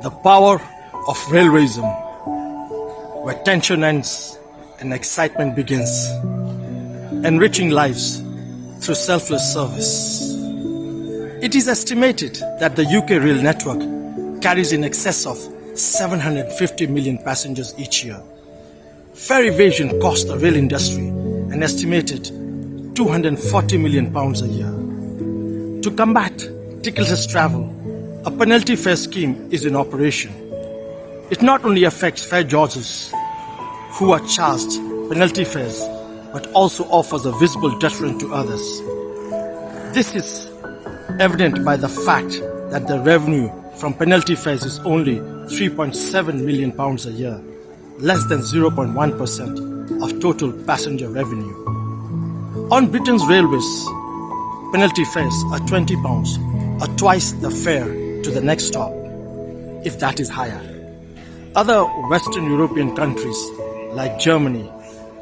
The power of railwayism, where tension ends and excitement begins, enriching lives through selfless service. It is estimated that the UK rail network carries in excess of 750 million passengers each year. Fare evasion costs the rail industry an estimated £240 million a year. To combat ticketless travel, a penalty fare scheme is in operation. It not only affects fare chargers who are charged penalty fares, but also offers a visible deterrent to others. This is evident by the fact that the revenue from penalty fares is only £3.7 million a year, less than 0.1% of total passenger revenue. On Britain's railways, penalty fares are £20, or twice the fare to the next stop, if that is higher. Other Western European countries like Germany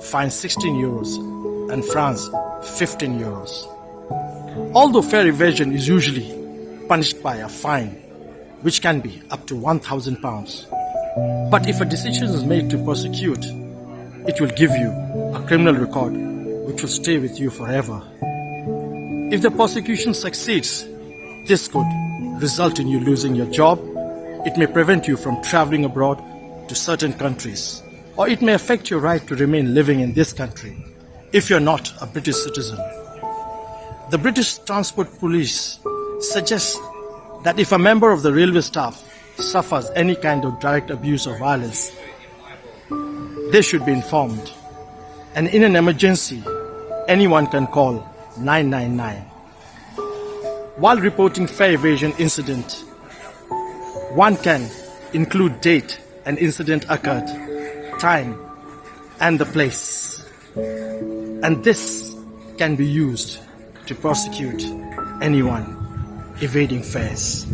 fine €16 and France €15. Although fare evasion is usually punished by a fine, which can be up to £1,000. But if a decision is made to prosecute, it will give you a criminal record which will stay with you forever. If the prosecution succeeds, this could result in you losing your job. It may prevent you from traveling abroad to certain countries, or it may affect your right to remain living in this country if you're not a British citizen. The British Transport Police suggests that if a member of the railway staff suffers any kind of direct abuse or violence, they should be informed. And in an emergency, anyone can call 999. While reporting fare evasion incident, one can include date and incident occurred, time, and the place. And this can be used to prosecute anyone evading fares.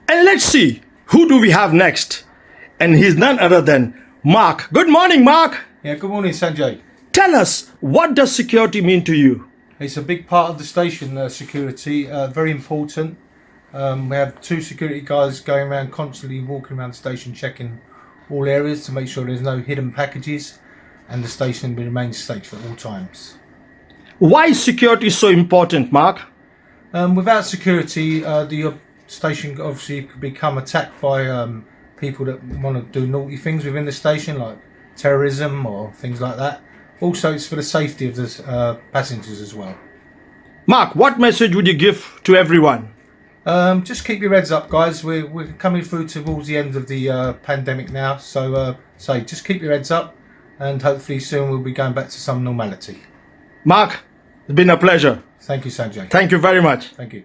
And let's see, who do we have next? And he's none other than Mark. Good morning, Mark. Yeah, good morning, Sanjay. Tell us, what does security mean to you? It's a big part of the station, security, very important. We have 2 security guys going around constantly walking around the station checking all areas to make sure there's no hidden packages and the station remains safe at all times. Why is security so important, Mark? Without security, the station obviously could become attacked by people that want to do naughty things within the station, like terrorism or things like that. Also, it's for the safety of the passengers as well. Mark, what message would you give to everyone? Just keep your heads up, guys. We're coming through towards the end of the pandemic now, so just keep your heads up, and hopefully soon we'll be going back to some normality. Mark, it's been a pleasure. Thank you, Sanjay. Thank you very much. Thank you.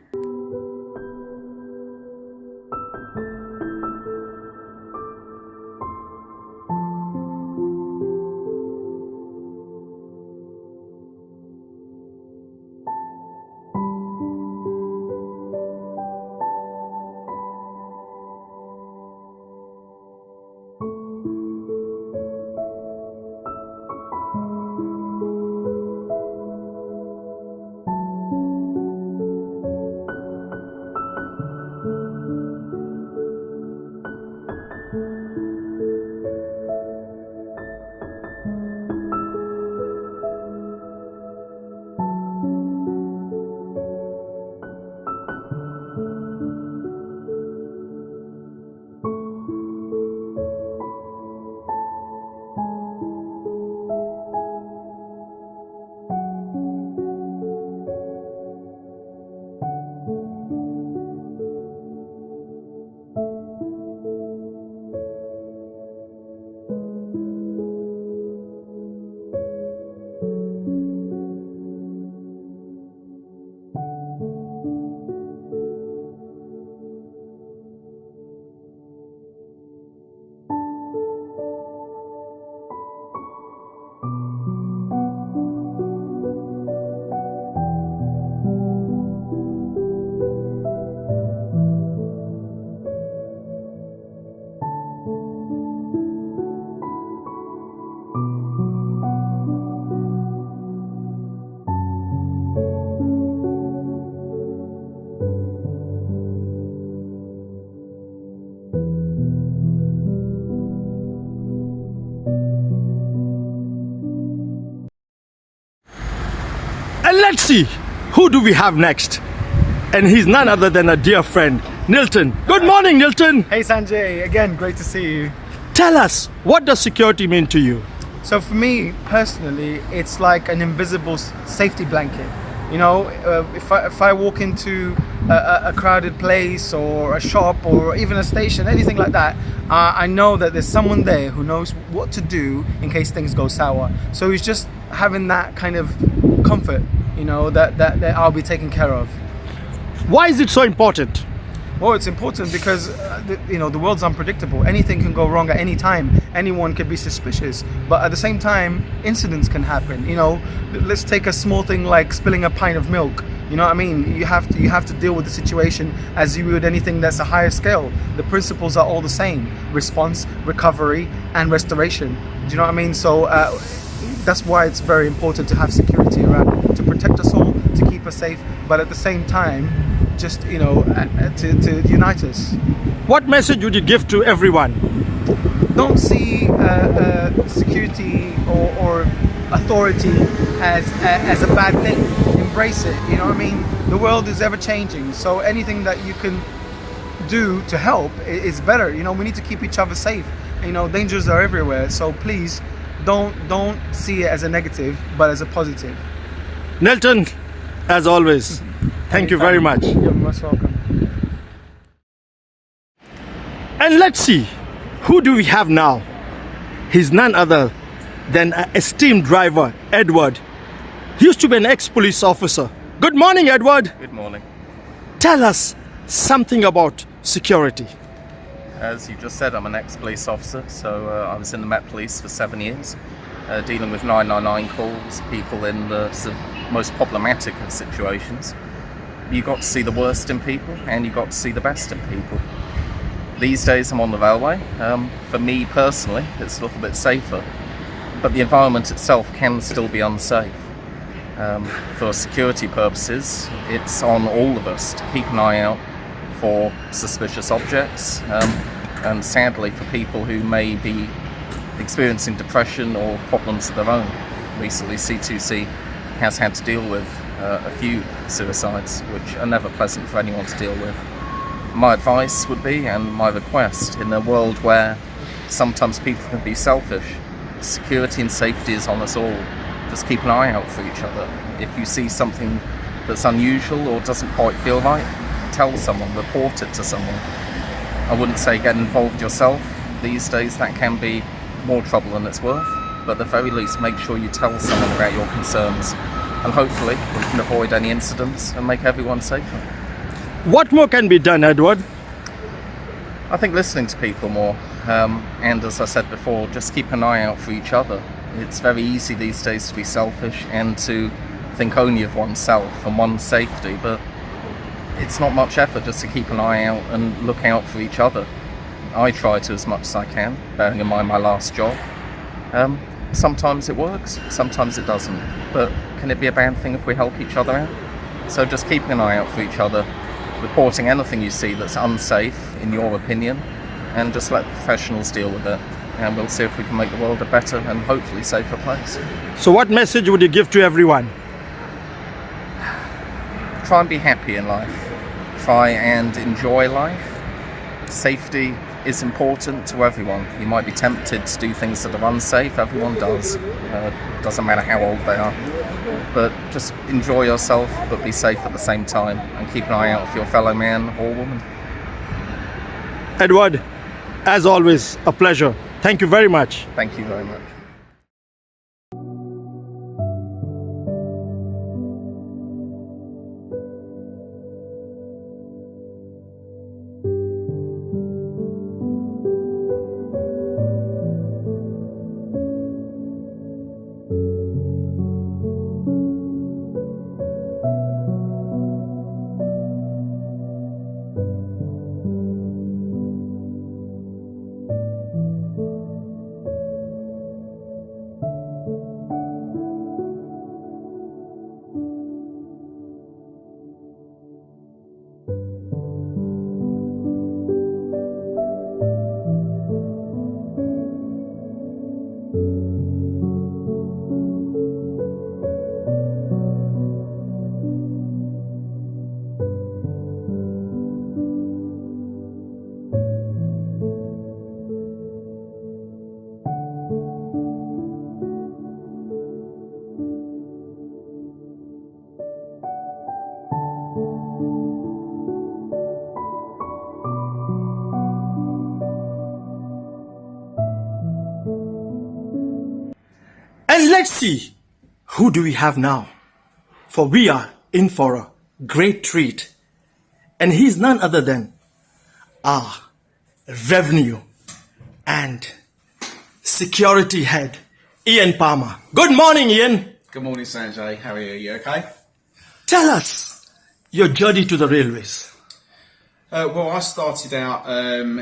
And let's see, who do we have next? And he's none other than a dear friend, Nilton. Good morning, Nilton. Hey Sanjay, again, great to see you. Tell us, what does security mean to you? So for me personally, it's like an invisible safety blanket. You know, if I walk into a crowded place or a shop or even a station, anything like that, I know that there's someone there who knows what to do in case things go sour. So it's just having that kind of comfort, you know, that I'll be taken care of. Why is it so important? Well, it's important because the world's unpredictable. Anything can go wrong at any time. Anyone could be suspicious, but at the same time, incidents can happen. You know, let's take a small thing like spilling a pint of milk. You know what I mean? You have to deal with the situation as you would anything that's a higher scale. The principles are all the same: response, recovery, and restoration. Do you know what I mean? So that's why it's very important to have security around to protect us all, to keep us safe, but at the same time, just to unite us. What message would you give to everyone? Don't see security or authority as a bad thing. Embrace it. You know what I mean? The world is ever changing, so anything that you can do to help is better. You know, we need to keep each other safe. You know, dangers are everywhere, so please don't see it as a negative, but as a positive. Nilton, as always, thank you very much. You're most welcome. And let's see, who do we have now? He's none other than an esteemed driver, Edward. He used to be an ex-police officer. Good morning, Edward. Good morning. Tell us something about security. As you just said, I'm an ex-police officer, so I was in the Met Police for 7 years, dealing with 999 calls, people in the most problematic of situations. You got to see the worst in people, and you got to see the best in people. These days I'm on the railway. For me personally, it's a little bit safer, but the environment itself can still be unsafe. For security purposes, it's on all of us to keep an eye out for suspicious objects, and sadly for people who may be experiencing depression or problems of their own. Recently C2C has had to deal with a few suicides, which are never pleasant for anyone to deal with. My advice would be, and my request, in a world where sometimes people can be selfish, security and safety is on us all. just keep an eye out for each other. If you see something that's unusual or doesn't quite feel right, tell someone, report it to someone. I wouldn't say get involved yourself. These days that can be more trouble than it's worth, but at the very least make sure you tell someone about your concerns, and hopefully we can avoid any incidents and make everyone safer. What more can be done, Edward? I think listening to people more, and as I said before, just keep an eye out for each other. It's very easy these days to be selfish and to think only of oneself and one's safety, but it's not much effort just to keep an eye out and look out for each other. I try to as much as I can, bearing in mind my last job. Sometimes it works, sometimes it doesn't, but can it be a bad thing if we help each other out? So just keeping an eye out for each other, reporting anything you see that's unsafe in your opinion, and just let professionals deal with it, and we'll see if we can make the world a better and hopefully safer place. So what message would you give to everyone? Try and be happy in life. Try and enjoy life. Safety is important to everyone. You might be tempted to do things that are unsafe. Everyone does. Doesn't matter how old they are. But just enjoy yourself, but be safe at the same time, and keep an eye out for your fellow man or woman. Edward, as always, a pleasure. Thank you very much. Thank you very much. And let's see, who do we have now? For we are in for a great treat. And he's none other than our revenue and security head, Ian Palmer. Good morning, Ian. Good morning, Sanjay. How are you? You okay? Tell us your journey to the railways. Well, I started out,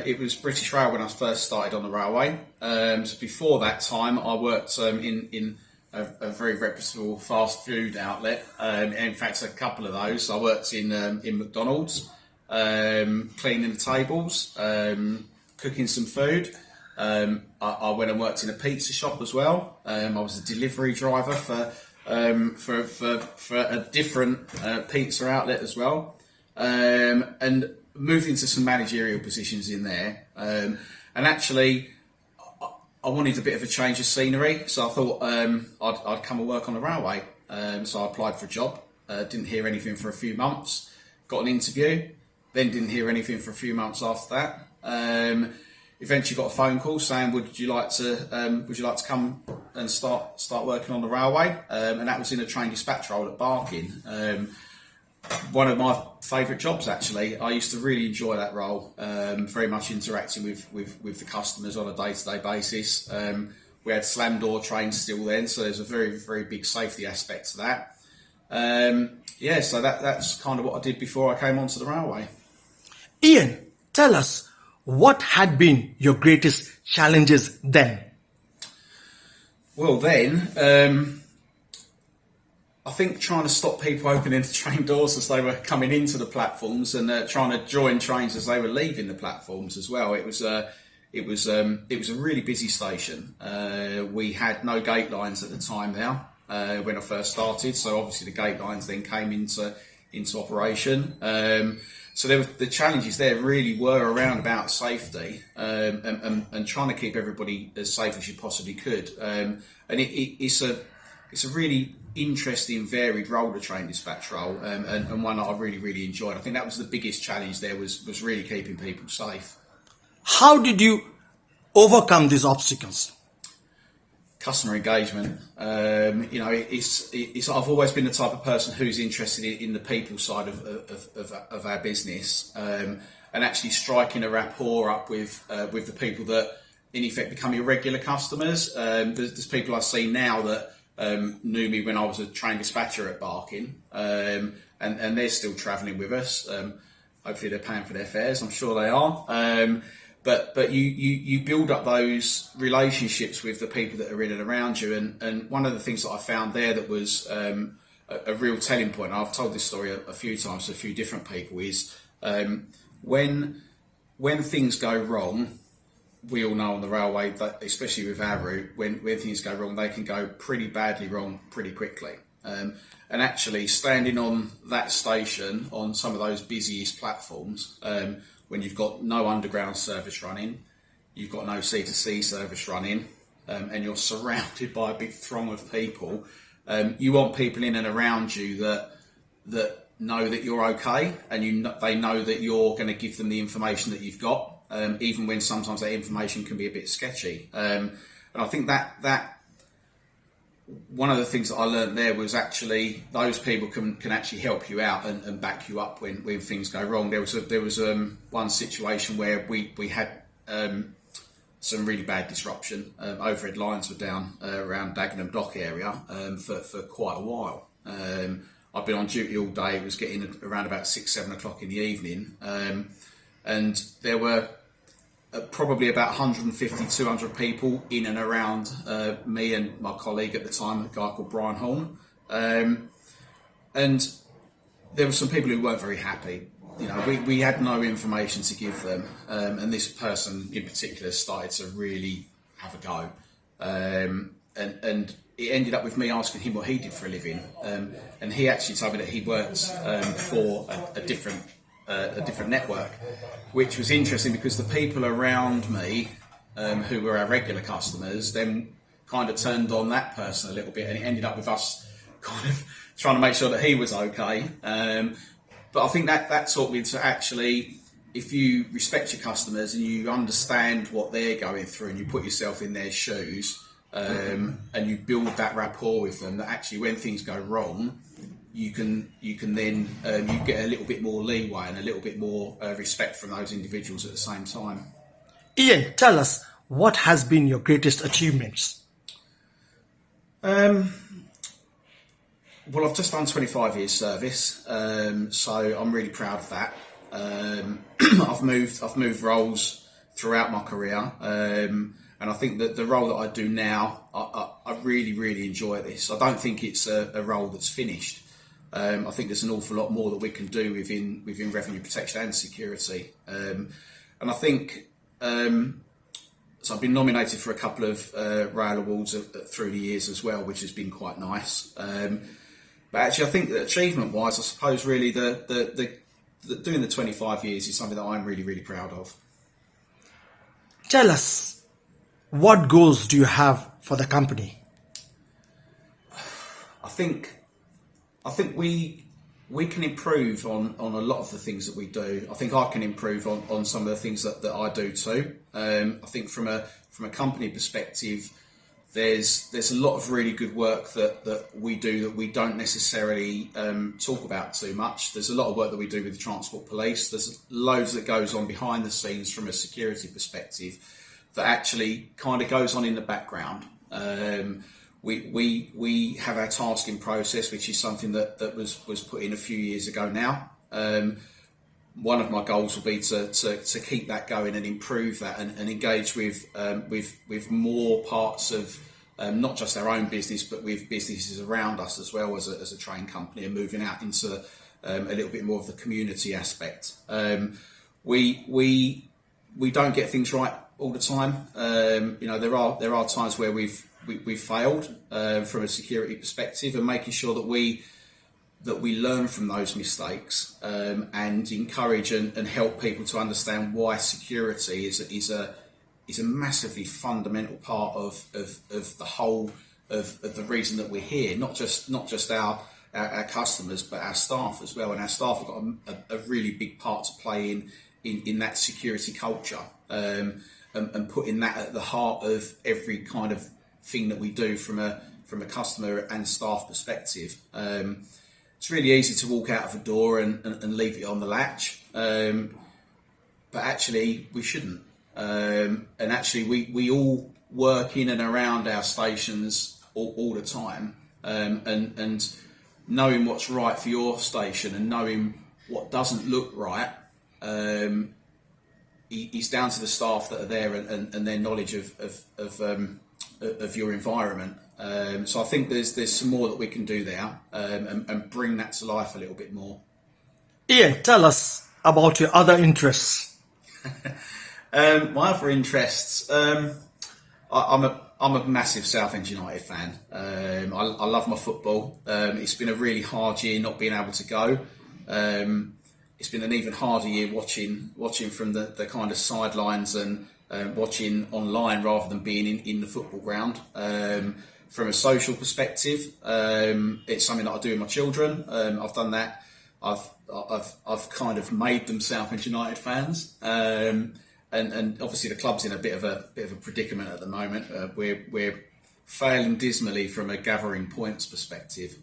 it was British Rail when I first started on the railway. So before that time, I worked in a very reputable fast food outlet. In fact, a couple of those. I worked in McDonald's, cleaning the tables, cooking some food. I went and worked in a pizza shop as well. I was a delivery driver for a different pizza outlet as well, and moved into some managerial positions in there. And actually, I wanted a bit of a change of scenery, so I thought I'd come and work on the railway. So I applied for a job. Didn't hear anything for a few months. Got an interview. Then didn't hear anything for a few months after that. Eventually got a phone call saying, would you like to come and start working on the railway? And that was in a train dispatch role at Barking. One of my favourite jobs, actually. I used to really enjoy that role. Very much interacting with the customers on a day-to-day basis. We had slam door trains still then, so there's a very, very big safety aspect to that. So that's kind of what I did before I came onto the railway. Ian, tell us, what had been your greatest challenges then? Well, then, I think trying to stop people opening the train doors as they were coming into the platforms, and trying to join trains as they were leaving the platforms as well. It was a really busy station. We had no gate lines at the time now when I first started, so obviously the gate lines then came into operation. So the challenges there really were around about safety and trying to keep everybody as safe as you possibly could. And it's a really interesting, varied role, the train dispatch role, and one that I really enjoyed. I think that was the biggest challenge there was really keeping people safe. How did you overcome these obstacles? Customer engagement. It's I've always been the type of person who's interested in the people side of our business, and actually striking a rapport up with the people that in effect become your regular customers. There's people I see now that knew me when I was a train dispatcher at Barking, and they're still travelling with us. Hopefully they're paying for their fares. I'm sure they are. But you build up those relationships with the people that are in and around you. And one of the things that I found there that was a real telling point, and I've told this story a few times to a few different people, is when things go wrong, we all know on the railway, that especially with our route, when things go wrong, they can go pretty badly wrong pretty quickly. And actually standing on that station on some of those busiest platforms, when you've got no underground service running, you've got no C2C service running, and you're surrounded by a big throng of people, you want people in and around you that know that you're okay, and they know that you're going to give them the information that you've got, even when sometimes that information can be a bit sketchy. And I think that one of the things that I learned there was actually those people can actually help you out and back you up when things go wrong. There was one situation where we had some really bad disruption. Overhead lines were down around Dagenham Dock area for quite a while. I've been on duty all day. It was getting around about 6-7 o'clock in the evening, and there were probably about 150, 200 people in and around me and my colleague at the time, a guy called Brian Horn. And there were some people who weren't very happy. You know, we had no information to give them. And this person in particular started to really have a go. And it ended up with me asking him what he did for a living. And he actually told me that he worked for a different network, which was interesting because the people around me, who were our regular customers, then kind of turned on that person a little bit, and it ended up with us kind of trying to make sure that he was okay. But I think that taught me to actually, if you respect your customers and you understand what they're going through and you put yourself in their shoes, and you build that rapport with them, that actually when things go wrong, you can then you get a little bit more leeway and a little bit more respect from those individuals at the same time. Ian, tell us, what has been your greatest achievements? Well, I've just done 25 years service, so I'm really proud of that. I've moved roles throughout my career, and I think that the role that I do now, I really enjoy this. I don't think it's a role that's finished. I think there's an awful lot more that we can do within revenue protection and security, and I think so. I've been nominated for a couple of rail awards through the years as well, which has been quite nice. But actually, I think that achievement-wise, I suppose really the doing the 25 years is something that I'm really proud of. Tell us, what goals do you have for the company? I think we can improve on a lot of the things that we do. I think I can improve on some of the things that I do too. I think from a company perspective, there's a lot of really good work that we do that we don't necessarily talk about too much. There's a lot of work that we do with the Transport Police. There's loads that goes on behind the scenes from a security perspective that actually kind of goes on in the background. We have our tasking process, which is something that was put in a few years ago now. One of my goals will be to keep that going and improve that and engage with more parts of not just our own business, but with businesses around us as well as a train company, and moving out into a little bit more of the community aspect. We don't get things right all the time. There are times where we've failed from a security perspective, and making sure that we learn from those mistakes and encourage and help people to understand why security is a massively fundamental part of the whole of the reason that we're here. Not just our customers, but our staff as well. And our staff have got a really big part to play in that security culture, and putting that at the heart of every kind of thing that we do from a customer and staff perspective. It's really easy to walk out of a door and leave it on the latch, but actually we shouldn't. And actually we all work in and around our stations all the time, and knowing what's right for your station and knowing what doesn't look right is down to the staff that are there and their knowledge of your environment. So I think there's some more that we can do there, and bring that to life a little bit more. Ian, tell us about your other interests. My other interests, I'm a massive Southend United fan. I love my football. It's been a really hard year not being able to go. It's been an even harder year watching from the kind of sidelines and watching online rather than being in the football ground. From a social perspective, it's something that I do with my children. I've done that. I've kind of made them Southend United fans. And obviously the club's in a bit of a predicament at the moment. We're failing dismally from a gathering points perspective.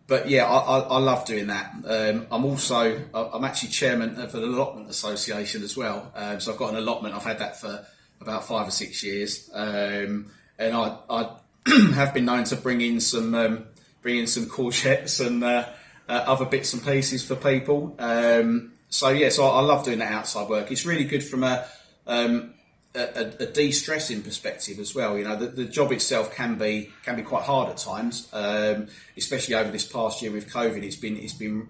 But yeah, I love doing that. I'm actually chairman of an allotment association as well. So I've got an allotment. I've had that for about 5 or 6 years. And I have been known to bring in some courgettes and other bits and pieces for people. So I love doing that outside work. It's really good from a de-stressing perspective as well. You know, the job itself can be quite hard at times, especially over this past year with COVID. It's been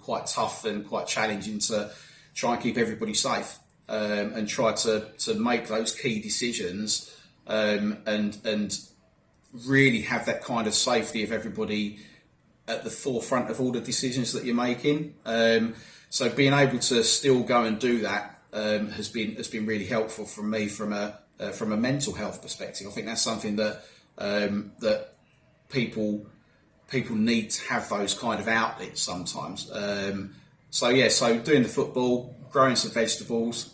quite tough and quite challenging to try and keep everybody safe, and try to make those key decisions, and really have that kind of safety of everybody at the forefront of all the decisions that you're making. So being able to still go and do that has been really helpful for me from a mental health perspective. I think that's something that that people need to have those kind of outlets sometimes. So doing the football, growing some vegetables.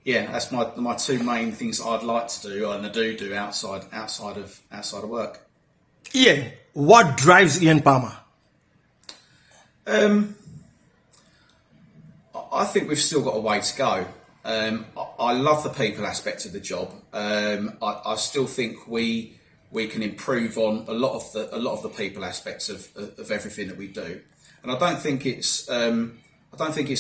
That's my two main things that I'd like to do and I do outside of work. Ian, what drives Ian Palmer? I think we've still got a way to go. I love the people aspect of the job. I still think we can improve on a lot of the people aspects of everything that we do, and I don't think it's a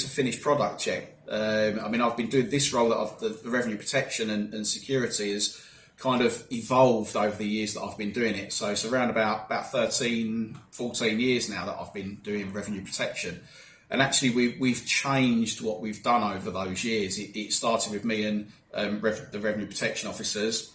finished product yet. I mean, I've been doing this role the revenue protection and security has kind of evolved over the years that I've been doing it. So it's around about 13, 14 years now that I've been doing revenue protection. And actually, we've changed what we've done over those years. It started with me and the revenue protection officers,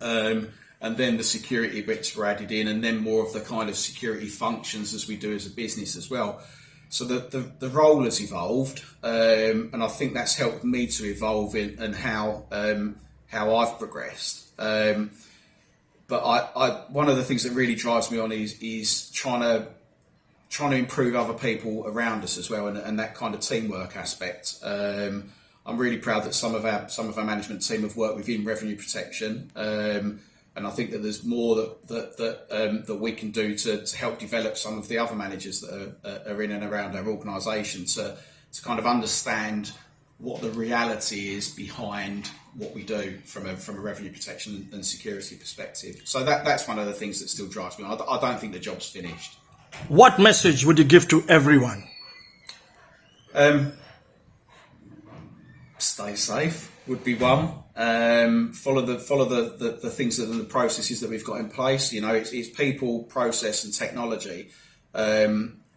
and then the security bits were added in, and then more of the kind of security functions as we do as a business as well. So the role has evolved, and I think that's helped me to evolve in how I've progressed. But one of the things that really drives me on is trying to improve other people around us as well, and that kind of teamwork aspect. I'm really proud that some of our management team have worked within revenue protection, and I think that there's more that we can do to help develop some of the other managers that are in and around our organisation to kind of understand what the reality is behind what we do from a revenue protection and security perspective. So that's one of the things that still drives me. I don't think the job's finished. What message would you give to everyone? Stay safe would be one. Follow the things that are the processes that we've got in place. You know, it's people, process, and technology.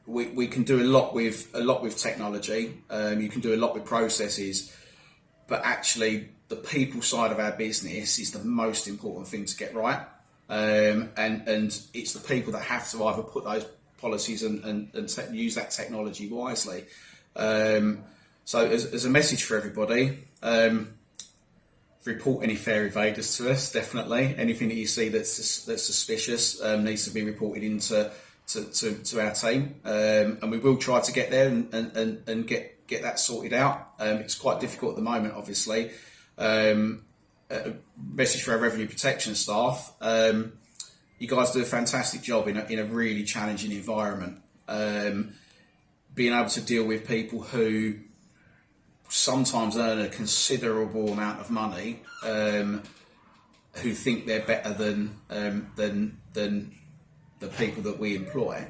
We can do a lot with technology. You can do a lot with processes, but actually the people side of our business is the most important thing to get right. And it's the people that have to either put those policies and use that technology wisely. So as a message for everybody, report any fare evaders to us. Definitely, anything that you see that's suspicious needs to be reported into to our team, and we will try to get there and get that sorted out. It's quite difficult at the moment, obviously. Message for our revenue protection staff: you guys do a fantastic job in a really challenging environment. Being able to deal with people who sometimes earn a considerable amount of money, who think they're better than the people that we employ.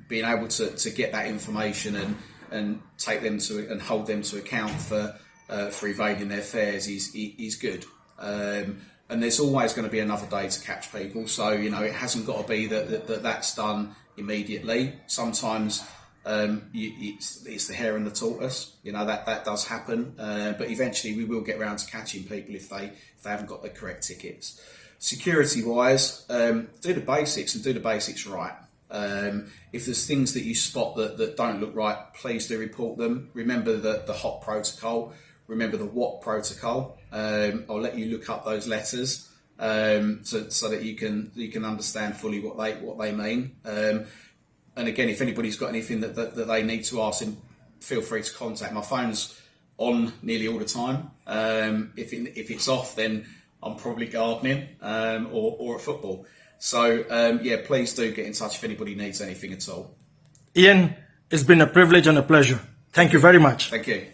Being able to get that information and take them to and hold them to account for evading their fares is good. And there's always going to be another day to catch people, so it hasn't got to be that's done immediately. Sometimes it's the hare and the tortoise. That does happen, but eventually we will get around to catching people if they haven't got the correct tickets. Security wise, do the basics and do the basics right. If there's things that you spot that don't look right, please do report them. Remember the HOT protocol. Remember the WAT protocol. I'll let you look up those letters so that you can understand fully what they mean. And again, if anybody's got anything that they need to ask, feel free to contact. My phone's on nearly all the time. If it's off, then I'm probably gardening or at football. So please do get in touch if anybody needs anything at all. Ian, it's been a privilege and a pleasure. Thank you very much. Thank you.